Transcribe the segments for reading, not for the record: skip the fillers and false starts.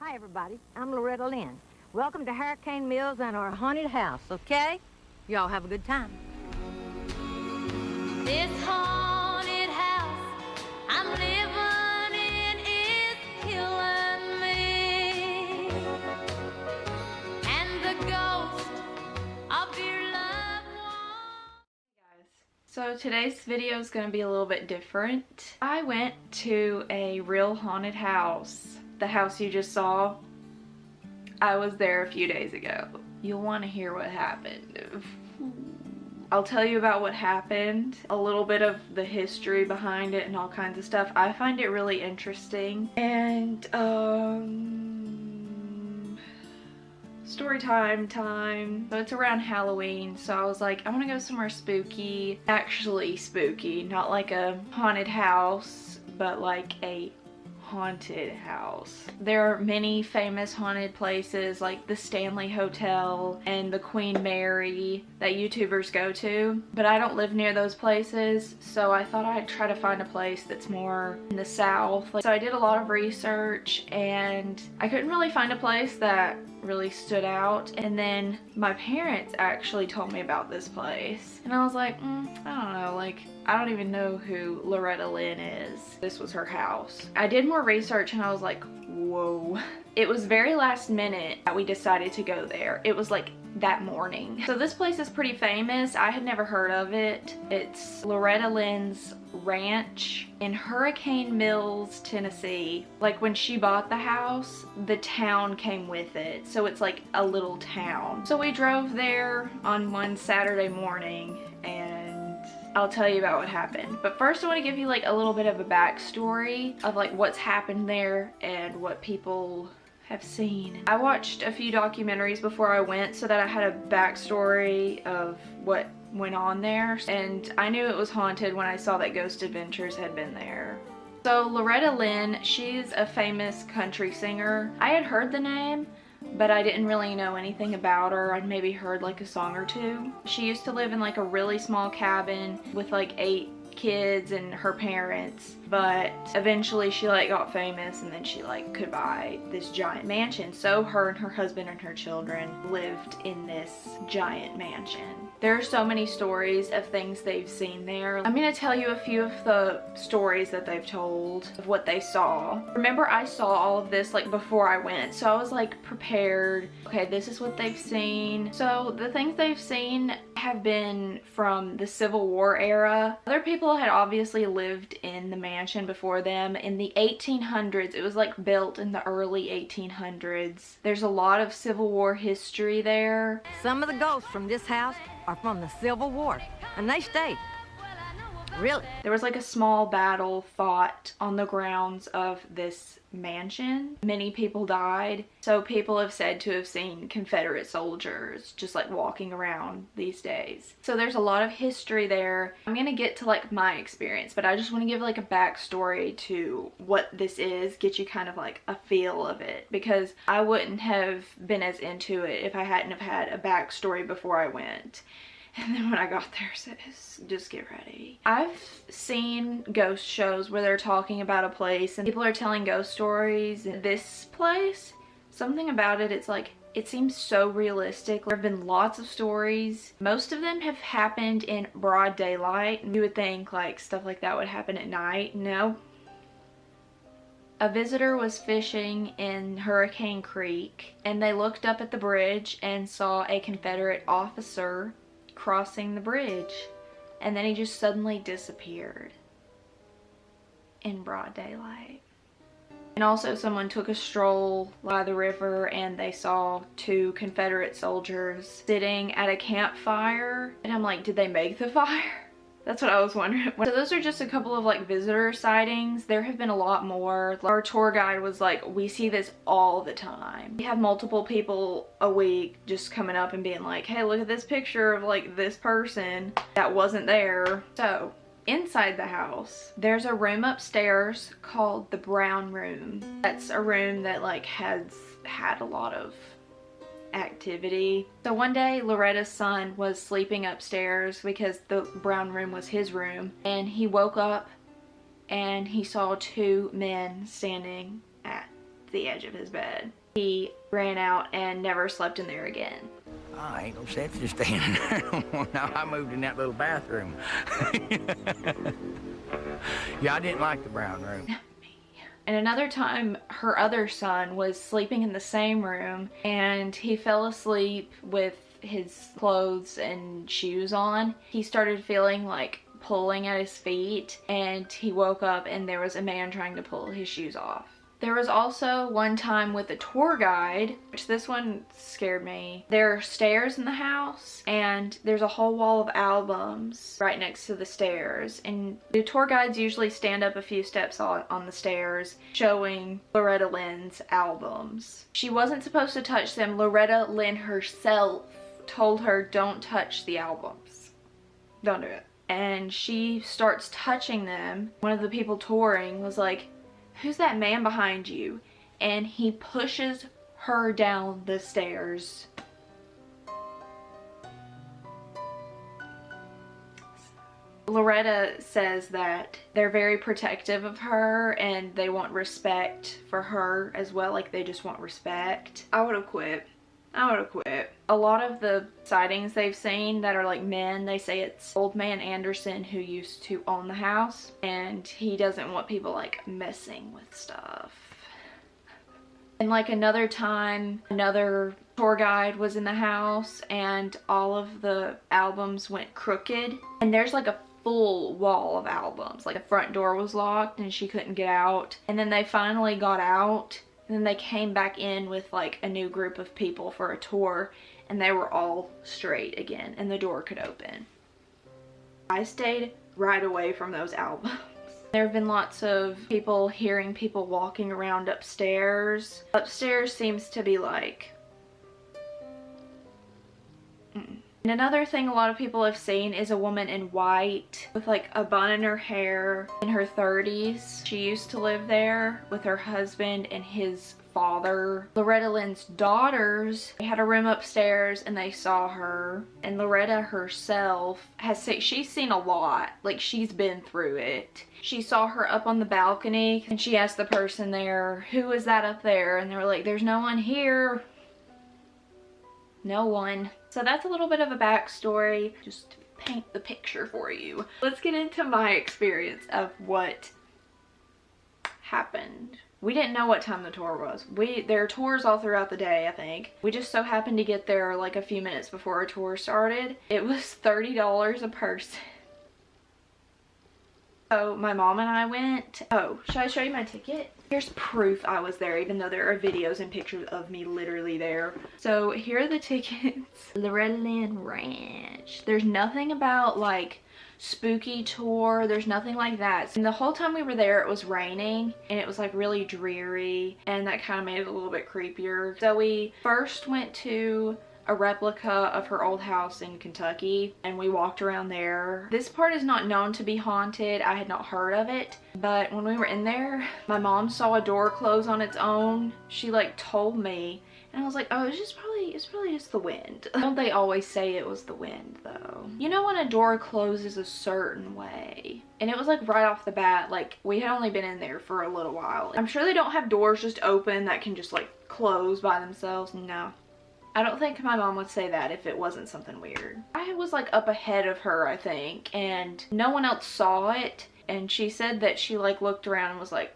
Hi, everybody. I'm Loretta Lynn. Welcome to Hurricane Mills and our haunted house, okay? Y'all have a good time. This haunted house I'm living in is killing me, and the ghost of your loved one. Hey guys, so today's video is going to be a little bit different. I went to a real haunted house. The house you just saw, I was there a few days ago. You'll want to hear what happened. I'll tell you about what happened, a little bit of the history behind it and all kinds of stuff. I find it really interesting. And story time. So it's around Halloween, so I was like, I want to go somewhere spooky. Actually spooky, not like a haunted house, but like a haunted house. There are many famous haunted places like the Stanley Hotel and the Queen Mary that YouTubers go to, but I don't live near those places, so I thought I'd try to find a place that's more in the south. So I did a lot of research and I couldn't really find a place that really stood out, and then my parents actually told me about this place and I was like, I don't know, like I don't even know who Loretta Lynn is. This was her house. I did more research and I was like, whoa. It was very last minute that we decided to go there. It was like that morning. So this place is pretty famous. I had never heard of it. It's Loretta Lynn's ranch in Hurricane Mills, Tennessee. Like when she bought the house, the town came with it. So it's like a little town. So we drove there on one Saturday morning and I'll tell you about what happened. But first I want to give you like a little bit of a backstory of like what's happened there and what people have seen. I watched a few documentaries before I went so that I had a backstory of what went on there, and I knew it was haunted when I saw that Ghost Adventures had been there. So Loretta Lynn, she's a famous country singer. I had heard the name, but I didn't really know anything about her. I'd maybe heard like a song or two. She used to live in like a really small cabin with like 8 kids and her parents, but eventually she like got famous and then she like could buy this giant mansion. So her and her husband and her children lived in this giant mansion. There are so many stories of things they've seen there. I'm gonna tell you a few of the stories that they've told of what they saw. Remember, I saw all of this like before I went, so I was like prepared. Okay, this is what they've seen. So the things they've seen have been from the Civil War era. Other people had obviously lived in the mansion before them. In the 1800s, it was like built in the early 1800s. There's a lot of Civil War history there. Some of the ghosts from this house are from the Civil War, and they stayed. Really? There was like a small battle fought on the grounds of this mansion. Many people died, so people have said to have seen Confederate soldiers just like walking around these days. So there's a lot of history there. I'm gonna get to like my experience, but I just want to give like a backstory to what this is, get you kind of like a feel of it, because I wouldn't have been as into it if I hadn't have had a backstory before I went. And then when I got there, it says, just get ready. I've seen ghost shows where they're talking about a place and people are telling ghost stories. This place, something about it, it's like, it seems so realistic. There have been lots of stories. Most of them have happened in broad daylight. You would think like stuff like that would happen at night. No. A visitor was fishing in Hurricane Creek and they looked up at the bridge and saw a Confederate officer crossing the bridge, and then he just suddenly disappeared in broad daylight. And also someone took a stroll by the river and they saw 2 Confederate soldiers sitting at a campfire, and I'm like, did they make the fire? That's what I was wondering. So those are just a couple of like visitor sightings. There have been a lot more. Our tour guide was like, we see this all the time. We have multiple people a week just coming up and being like, hey, look at this picture of like this person that wasn't there. So inside the house, there's a room upstairs called the Brown Room. That's a room that like has had a lot of activity. So one day Loretta's son was sleeping upstairs because the Brown Room was his room, and he woke up and he saw 2 men standing at the edge of his bed. He ran out and never slept in there again. I ain't no sense in staying in there no more. Now I moved in that little bathroom. Yeah, I didn't like the brown room. And another time, her other son was sleeping in the same room, and he fell asleep with his clothes and shoes on. He started feeling like pulling at his feet, and he woke up and there was a man trying to pull his shoes off. There was also one time with a tour guide, which this one scared me. There are stairs in the house, and there's a whole wall of albums right next to the stairs. And the tour guides usually stand up a few steps on the stairs, showing Loretta Lynn's albums. She wasn't supposed to touch them. Loretta Lynn herself told her, don't touch the albums. Don't do it. And she starts touching them. One of the people touring was like, who's that man behind you? And he pushes her down the stairs. Loretta says that they're very protective of her and they want respect for her as well. Like, they just want respect. I would have quit. I would have quit. A lot of the sightings they've seen that are like men, they say it's old man Anderson who used to own the house, and he doesn't want people like messing with stuff. And like another time, another tour guide was in the house and all of the albums went crooked, and there's like a full wall of albums. Like the front door was locked and she couldn't get out, and then they finally got out. And then they came back in with like a new group of people for a tour, and they were all straight again and the door could open. I stayed right away from those albums. There have been lots of people hearing people walking around upstairs. Upstairs seems to be like... And another thing a lot of people have seen is a woman in white with like a bun in her hair, in her 30s. She used to live there with her husband and his father. Loretta Lynn's daughters, they had a room upstairs and they saw her. And Loretta herself has seen, she's seen a lot. Like, she's been through it. She saw her up on the balcony and she asked the person there, who is that up there? And they were like, there's no one here. No one. So that's a little bit of a backstory, just to paint the picture for you. Let's get into my experience of what happened. We didn't know what time the tour was. There are tours all throughout the day, I think. We just so happened to get there like a few minutes before our tour started. It was $30 a person. So my mom and I went. Oh, should I show you my ticket? Here's proof I was there, even though there are videos and pictures of me literally there. So here are the tickets. Loretta Lynn Ranch. There's nothing about like spooky tour. There's nothing like that. And the whole time we were there, it was raining and it was like really dreary, and that kind of made it a little bit creepier. So we first went to a replica of her old house in Kentucky, and we walked around there. This part is not known to be haunted. I had not heard of it, but when we were in there, my mom saw a door close on its own. She like told me, and I was like, oh, it's probably just the wind. Don't they always say it was the wind though? You know when a door closes a certain way? And it was like right off the bat, like we had only been in there for a little while. I'm sure they don't have doors just open that can just like close by themselves. No. I don't think my mom would say that if it wasn't something weird. I was like up ahead of her, I think, and no one else saw it. And she said that she like looked around and was like,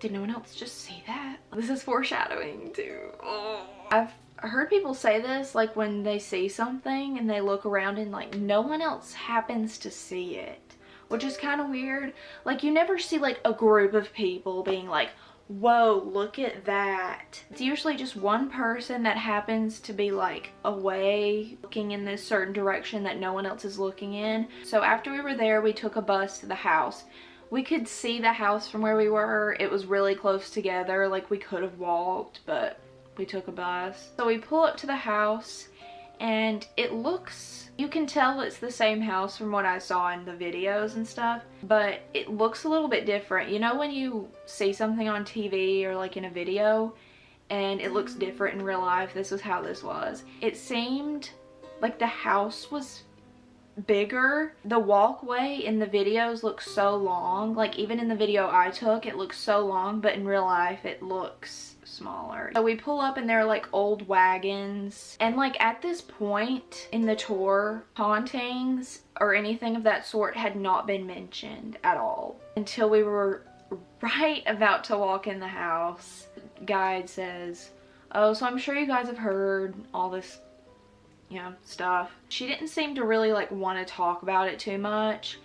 did no one else just see that? This is foreshadowing too. Oh. I've heard people say this, like when they see something and they look around and like no one else happens to see it, which is kind of weird. Like you never see like a group of people being like, whoa, look at that. It's usually just one person that happens to be like away looking in this certain direction that no one else is looking in. So after we were there, we took a bus to the house. We could see the house from where we were. It was really close together. Like we could have walked, but we took a bus. So we pull up to the house and it looks, you can tell it's the same house from what I saw in the videos and stuff, but it looks a little bit different. You know when you see something on TV or like in a video and it looks different in real life? This is how this was. It seemed like the house was bigger. The walkway in the videos looks so long. Like even in the video I took, it looks so long, but in real life it looks smaller. So we pull up and there are like old wagons, and like at this point in the tour, hauntings or anything of that sort had not been mentioned at all until we were right about to walk in the house. Guide says, oh, so I'm sure you guys have heard all this, you know, stuff. She didn't seem to really like want to talk about it too much,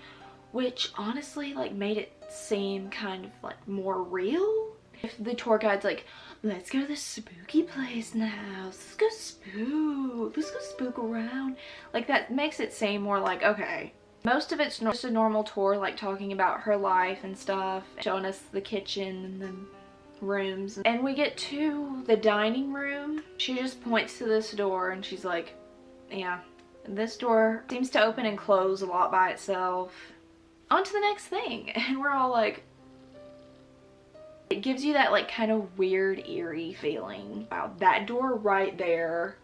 which honestly like made it seem kind of like more real. If the tour guide's like, let's go to this spooky place now, let's go spook around, like that makes it seem more like, okay. Most of it's just a normal tour, like talking about her life and stuff, showing us the kitchen and the rooms. And we get to the dining room. She just points to this door and she's like, yeah, this door seems to open and close a lot by itself. On to the next thing. And we're all like, it gives you that like kind of weird, eerie feeling. Wow, that door right there,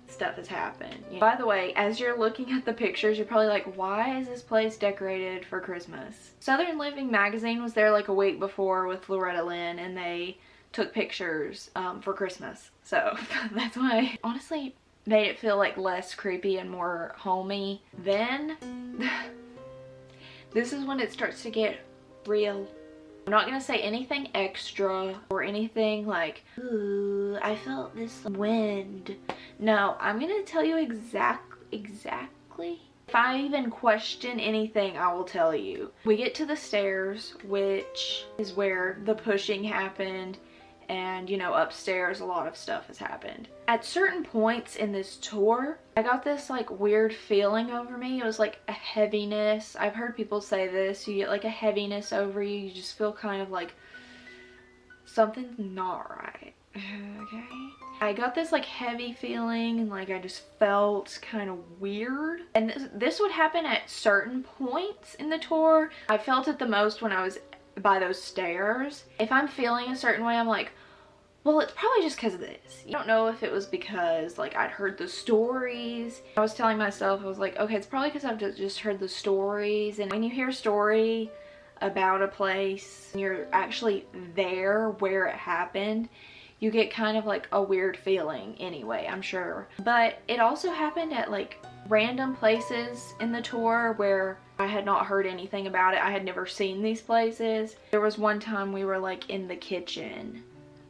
stuff has happened. Yeah. By the way, as you're looking at the pictures, you're probably like, why is this place decorated for Christmas? Southern Living magazine was there like a week before with Loretta Lynn, and they took pictures for Christmas. So that's why, honestly, made it feel like less creepy and more homey. Then, this is when it starts to get real. I'm not gonna say anything extra or anything like, ooh, I felt this wind. No, I'm gonna tell you exactly. If I even question anything, I will tell you. We get to the stairs, which is where the pushing happened, and you know, upstairs a lot of stuff has happened. At certain points in this tour, I got this like weird feeling over me. It was like a heaviness. I've heard people say this, you get like a heaviness over you. You just feel kind of like something's not right. Okay. I got this like heavy feeling, and like I just felt kind of weird. And this would happen at certain points in the tour. I felt it the most when I was by those stairs. If I'm feeling a certain way, I'm like, well, it's probably just because of this. I don't know if it was because like I'd heard the stories. I was telling myself, I was like, okay, it's probably because I've just heard the stories. And when you hear a story about a place and you're actually there where it happened, you get kind of like a weird feeling anyway, I'm sure. But it also happened at like random places in the tour where I had not heard anything about it. I had never seen these places. There was one time we were like in the kitchen.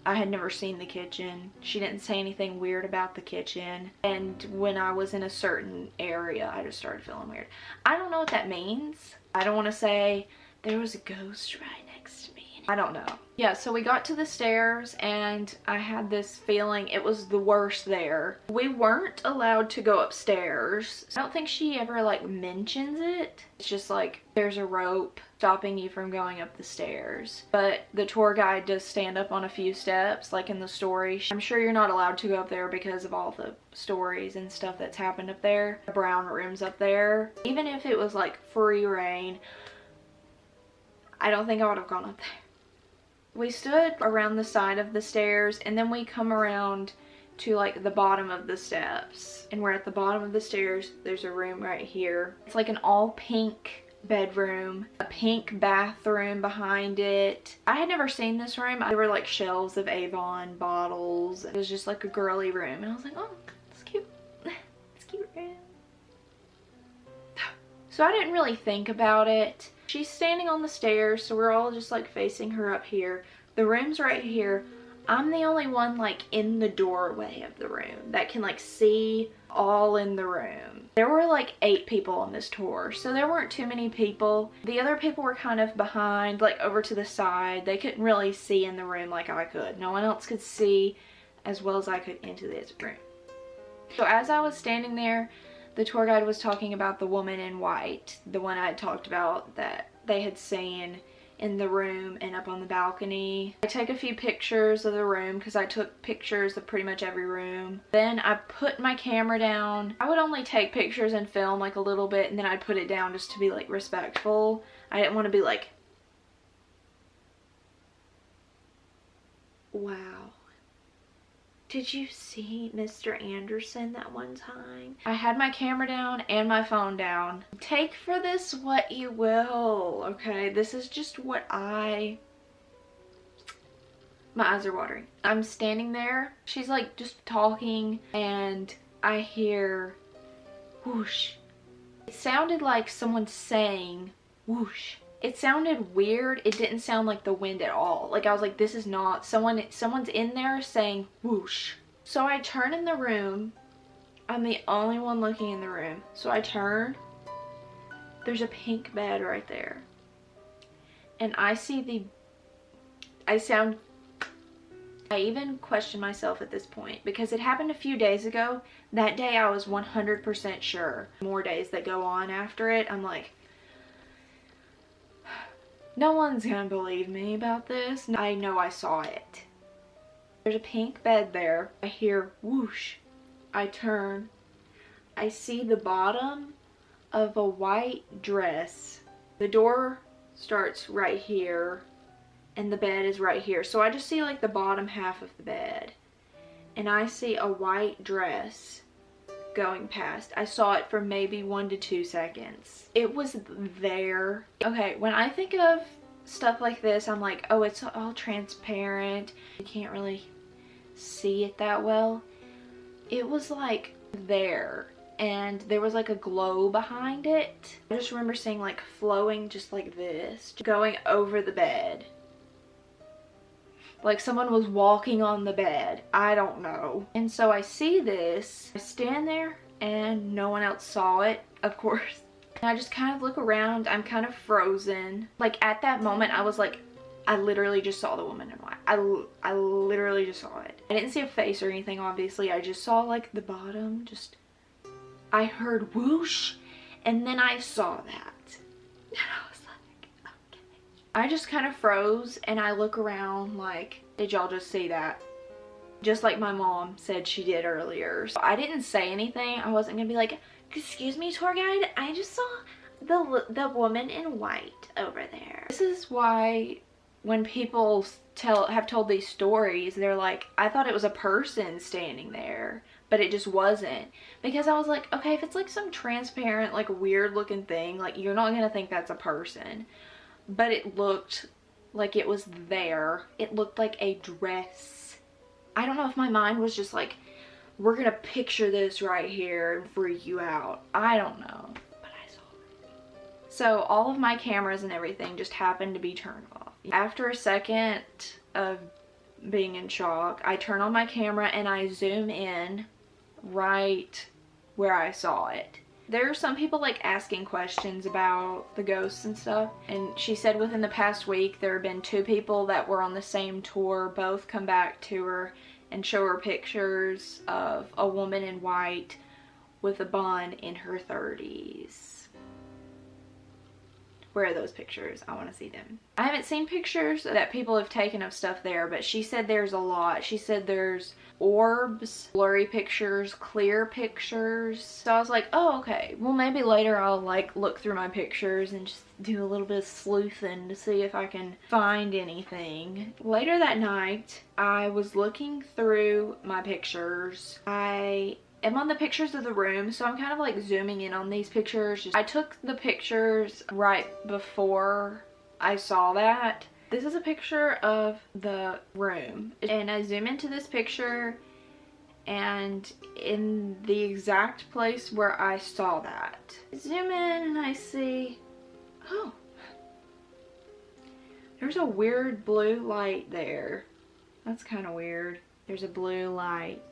I had never seen the kitchen. She didn't say anything weird about the kitchen. And when I was in a certain area, I just started feeling weird. I don't know what that means. I don't want to say there was a ghost right next to me. I don't know. Yeah, so we got to the stairs and I had this feeling it was the worst there. We weren't allowed to go upstairs. I don't think she ever like mentions it. It's just like there's a rope stopping you from going up the stairs. But the tour guide does stand up on a few steps like in the story. I'm sure you're not allowed to go up there because of all the stories and stuff that's happened up there. The brown room's up there. Even if it was like free reign, I don't think I would have gone up there. We stood around the side of the stairs, and then we come around to like the bottom of the steps, and we're at the bottom of the stairs. There's a room right here. It's like an all pink bedroom, a pink bathroom behind it. I had never seen this room. There were like shelves of Avon bottles. It was just like a girly room, and I was like, oh, it's cute. It's a cute room. So I didn't really think about it. She's standing on the stairs, so we're all just like facing her up here. The room's right here. I'm the only one like in the doorway of the room that can like see all in the room. There were like 8 people on this tour, so there weren't too many people. The other people were kind of behind, like over to the side. They couldn't really see in the room like I could. No one else could see as well as I could into this room. So as I was standing there, the tour guide was talking about the woman in white, the one I had talked about that they had seen in the room and up on the balcony. I take a few pictures of the room because I took pictures of pretty much every room. Then I put my camera down. I would only take pictures and film like a little bit, and then I'd put it down just to be like respectful. I didn't want to be like, wow. did you see Mr. Anderson that one time? I had my camera down and my phone down. Take for this what you will, okay? This is just what my eyes are watering. I'm standing there. She's like just talking and I hear whoosh. It sounded like someone saying whoosh. It sounded weird. It didn't sound like the wind at all. Like I was like, this is not someone's in there saying whoosh. So I turn in the room. I'm the only one looking in the room. So I turn. There's a pink bed right there. And I even question myself at this point because it happened a few days ago. That day I was 100% sure. More days that go on after it, I'm like, no one's gonna believe me about this. I know I saw it. There's a pink bed there. I hear whoosh. I turn. I see the bottom of a white dress. The door starts right here and the bed is right here. So I just see like the bottom half of the bed. And I see a white dress going past. I saw it for maybe 1 to 2 seconds. It was there. Okay, when I think of stuff like this, I'm like, oh, it's all transparent. You can't really see it that well. It was like there. And there was like a glow behind it. I just remember seeing like flowing just like this, going over the bed. Like someone was walking on the bed. I don't know. And so I see this. I stand there and no one else saw it, of course. And I just kind of look around. I'm kind of frozen. Like at that moment I was like, I literally just saw the woman in white. I literally just saw it. I didn't see a face or anything, obviously. I just saw like the bottom. I heard whoosh and then I saw that. And I was like, okay. I just kind of froze and I look around like, did y'all just see that? Just like my mom said she did earlier. So I didn't say anything. I wasn't gonna be like, excuse me, tour guide, I just saw the woman in white over there. This is why when people have told these stories, they're like, I thought it was a person standing there, but it just wasn't. Because I was like, okay, if it's like some transparent, like weird looking thing, like you're not gonna think that's a person. But it looked like it was there. It looked like a dress. I don't know if my mind was just like, we're gonna picture this right here and freak you out. I don't know, but I saw it. So all of my cameras and everything just happened to be turned off. After a second of being in shock, I turn on my camera and I zoom in right where I saw it. There are some people like asking questions about the ghosts and stuff, and she said within the past week there have been 2 people that were on the same tour, both come back to her and show her pictures of a woman in white with a bun in her 30s. Where are those pictures? I want to see them. I haven't seen pictures that people have taken of stuff there, but she said there's a lot. She said there's orbs, blurry pictures, clear pictures. So I was like, oh, okay. Well, maybe later I'll like look through my pictures and just do a little bit of sleuthing to see if I can find anything. Later that night, I was looking through my pictures. I'm on the pictures of the room, so I'm kind of like zooming in on these pictures. I took the pictures right before I saw that. This is a picture of the room, and I zoom into this picture, and in the exact place where I saw that. I zoom in and I see, oh, there's a weird blue light there. That's kind of weird. There's a blue light.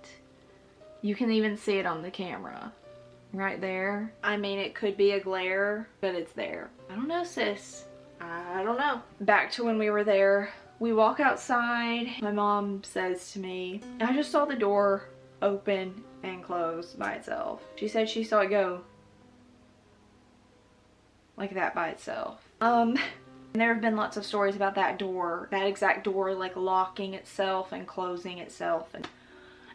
You can even see it on the camera. Right there. I mean, it could be a glare, but it's there. I don't know, sis. I don't know. Back to when we were there. We walk outside. My mom says to me, I just saw the door open and close by itself. She said she saw it go like that by itself. And there have been lots of stories about that door, that exact door, like locking itself and closing itself.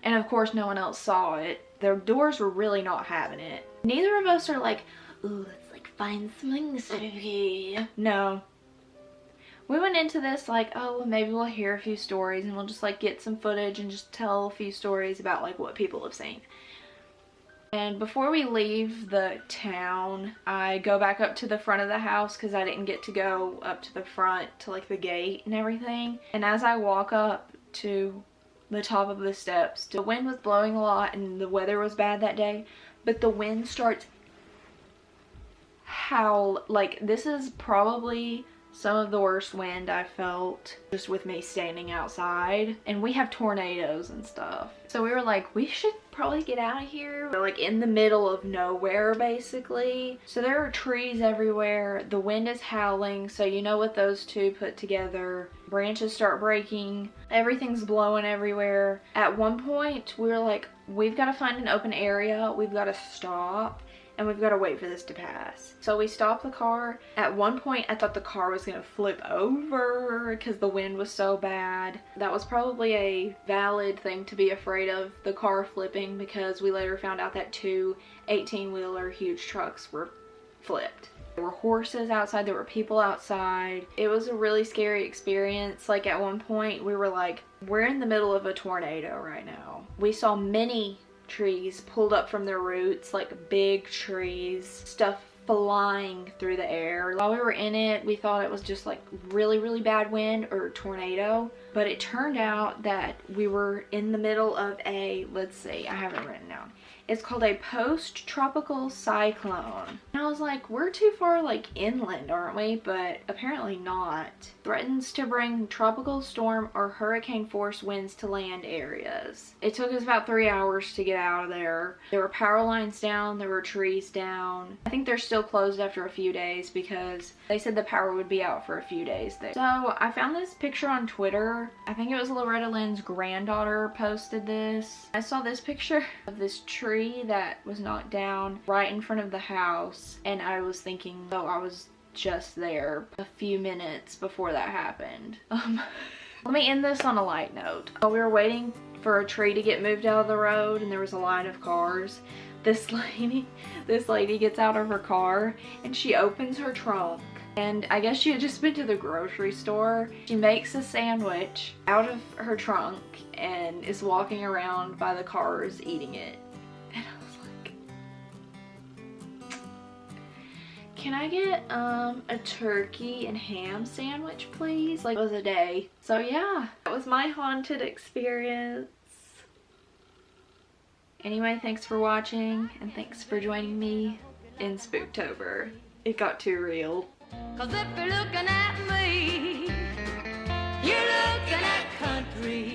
And of course no one else saw it. Their doors were really not having it. Neither of us are like, ooh, let's like find something spooky. No. We went into this like, oh, well, maybe we'll hear a few stories and we'll just like get some footage and just tell a few stories about like what people have seen. And before we leave the town, I go back up to the front of the house because I didn't get to go up to the front to like the gate and everything. And as I walk up to the top of the steps, the wind was blowing a lot and the weather was bad that day, but the wind starts howl. Like, this is probably some of the worst wind I felt just with me standing outside, and we have tornadoes and stuff. So we were like, we should probably get out of here. We're like in the middle of nowhere basically. So there are trees everywhere. The wind is howling. So you know what those two put together. Branches start breaking. Everything's blowing everywhere. At one point we were like, we've got to find an open area. We've got to stop. And we've got to wait for this to pass. So we stopped the car. At one point I thought the car was gonna flip over because the wind was so bad. That was probably a valid thing to be afraid of, the car flipping, because we later found out that two 18-wheeler huge trucks were flipped. There were horses outside, there were people outside. It was a really scary experience. Like, at one point we were like, we're in the middle of a tornado right now. We saw many trees pulled up from their roots, like big trees, stuff flying through the air. While we were in it, we thought it was just like really bad wind or tornado, but it turned out that we were in the middle of a, let's see, I have it written down. It's called a post-tropical cyclone. And I was like, we're too far like inland, aren't we? But apparently not. Threatens to bring tropical storm or hurricane force winds to land areas. It took us about 3 hours to get out of there. There were power lines down, there were trees down. I think they're still closed after a few days because they said the power would be out for a few days there. So I found this picture on Twitter. I think it was Loretta Lynn's granddaughter posted this. I saw this picture of this tree that was knocked down right in front of the house, and I was thinking, oh, I was just there a few minutes before that happened. Let me end this on a light note. While we were waiting for a tree to get moved out of the road and there was a line of cars, this lady gets out of her car and she opens her trunk. And I guess she had just been to the grocery store. She makes a sandwich out of her trunk and is walking around by the cars eating it. And I was like, can I get a turkey and ham sandwich, please? Like, it was a day. So yeah, that was my haunted experience. Anyway, thanks for watching and thanks for joining me in Spooktober. It got too real. 'Cause if you're looking at me, you're looking at country.